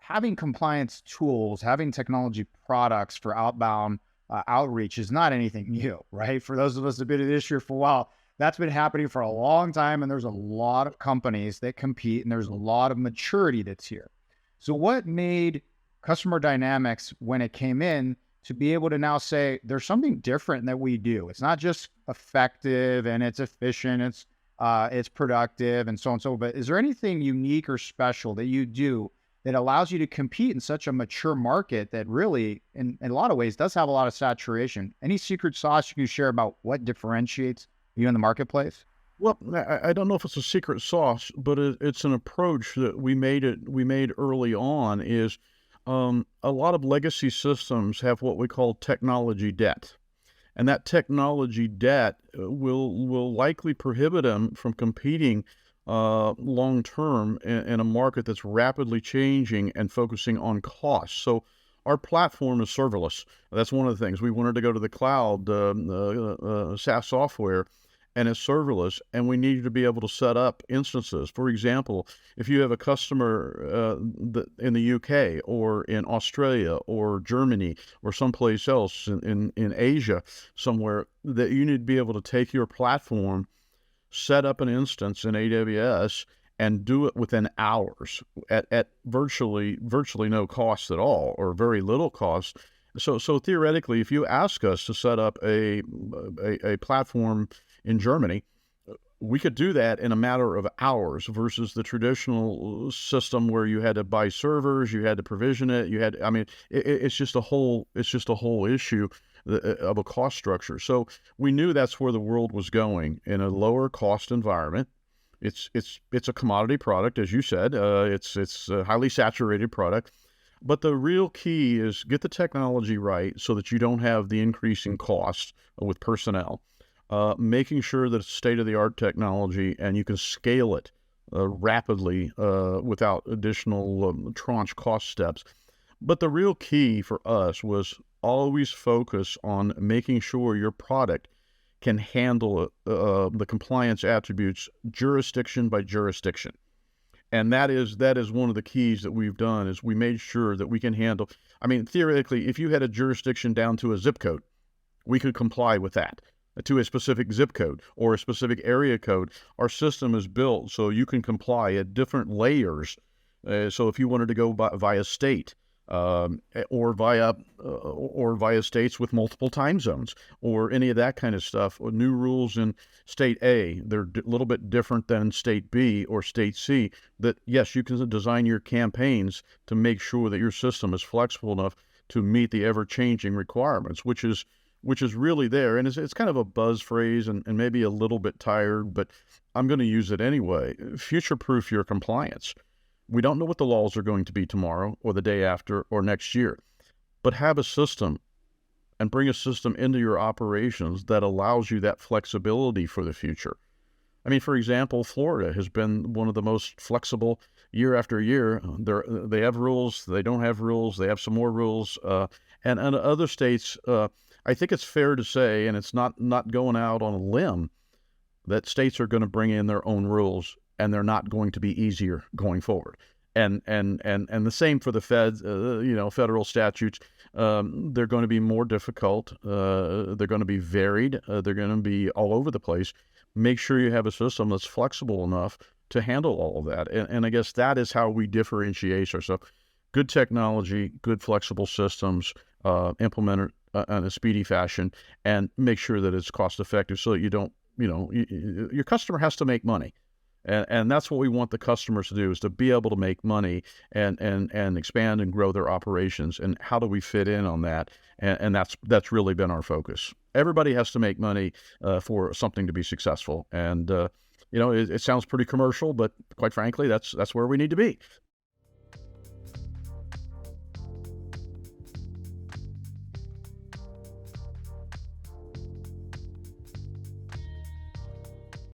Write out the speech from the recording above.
having compliance tools, having technology products for outbound outreach is not anything new, right? For those of us that have been in this year for a while, that's been happening for a long time. And there's a lot of companies that compete and there's a lot of maturity that's here. So what made customer dynamics when it came in to be able to now say there's something different that we do? It's not just effective and it's efficient, it's productive and so on and so on. But is there anything unique or special that you do that allows you to compete in such a mature market that really, in a lot of ways, does have a lot of saturation? Any secret sauce you can share about what differentiates you in the marketplace? Well, I don't know if it's a secret sauce, but it's an approach that we made early on is a lot of legacy systems have what we call technology debt. And that technology debt will likely prohibit them from competing long term in a market that's rapidly changing and focusing on cost. So our platform is serverless. That's one of the things. We wanted to go to the cloud, SaaS software, and it's serverless, and we need to be able to set up instances. For example, if you have a customer in the UK or in Australia or Germany or someplace else in Asia somewhere, that you need to be able to take your platform, set up an instance in AWS, and do it within hours at virtually no cost at all or very little cost. So theoretically, if you ask us to set up a platform in Germany, we could do that in a matter of hours versus the traditional system where you had to buy servers, you had to provision it, it's just a whole issue of a cost structure. So we knew that's where the world was going, in a lower cost environment. It's a commodity product, as you said. It's a highly saturated product. But the real key is get the technology right so that you don't have the increasing cost with personnel. Making sure that it's state-of-the-art technology and you can scale it rapidly without additional tranche cost steps. But the real key for us was always focus on making sure your product can handle the compliance attributes jurisdiction by jurisdiction. And that is one of the keys that we've done, is we made sure that we can handle. Theoretically, if you had a jurisdiction down to a zip code, we could comply with that, to a specific zip code or a specific area code. Our system is built so you can comply at different layers. So if you wanted to go via state, or via states with multiple time zones, or any of that kind of stuff, or new rules in state A, they're a little bit different than state B or state C, that yes, you can design your campaigns to make sure that your system is flexible enough to meet the ever-changing requirements, which is really there. And it's kind of a buzz phrase and maybe a little bit tired, but I'm going to use it anyway. Future-proof your compliance. We don't know what the laws are going to be tomorrow or the day after or next year, but have a system and bring a system into your operations that allows you that flexibility for the future. For example, Florida has been one of the most flexible year after year. They have rules, they don't have rules, they have some more rules. And other states, I think it's fair to say, and it's not going out on a limb, that states are going to bring in their own rules, and they're not going to be easier going forward. And the same for the feds, federal statutes. They're going to be more difficult. They're going to be varied. They're going to be all over the place. Make sure you have a system that's flexible enough to handle all of that. And I guess that is how we differentiate ourselves. Good technology, good flexible systems, implemented in a speedy fashion, and make sure that it's cost effective so that you don't, your customer has to make money. And that's what we want the customers to do, is to be able to make money and expand and grow their operations. And how do we fit in on that? And that's really been our focus. Everybody has to make money for something to be successful. And it sounds pretty commercial, but quite frankly, that's where we need to be.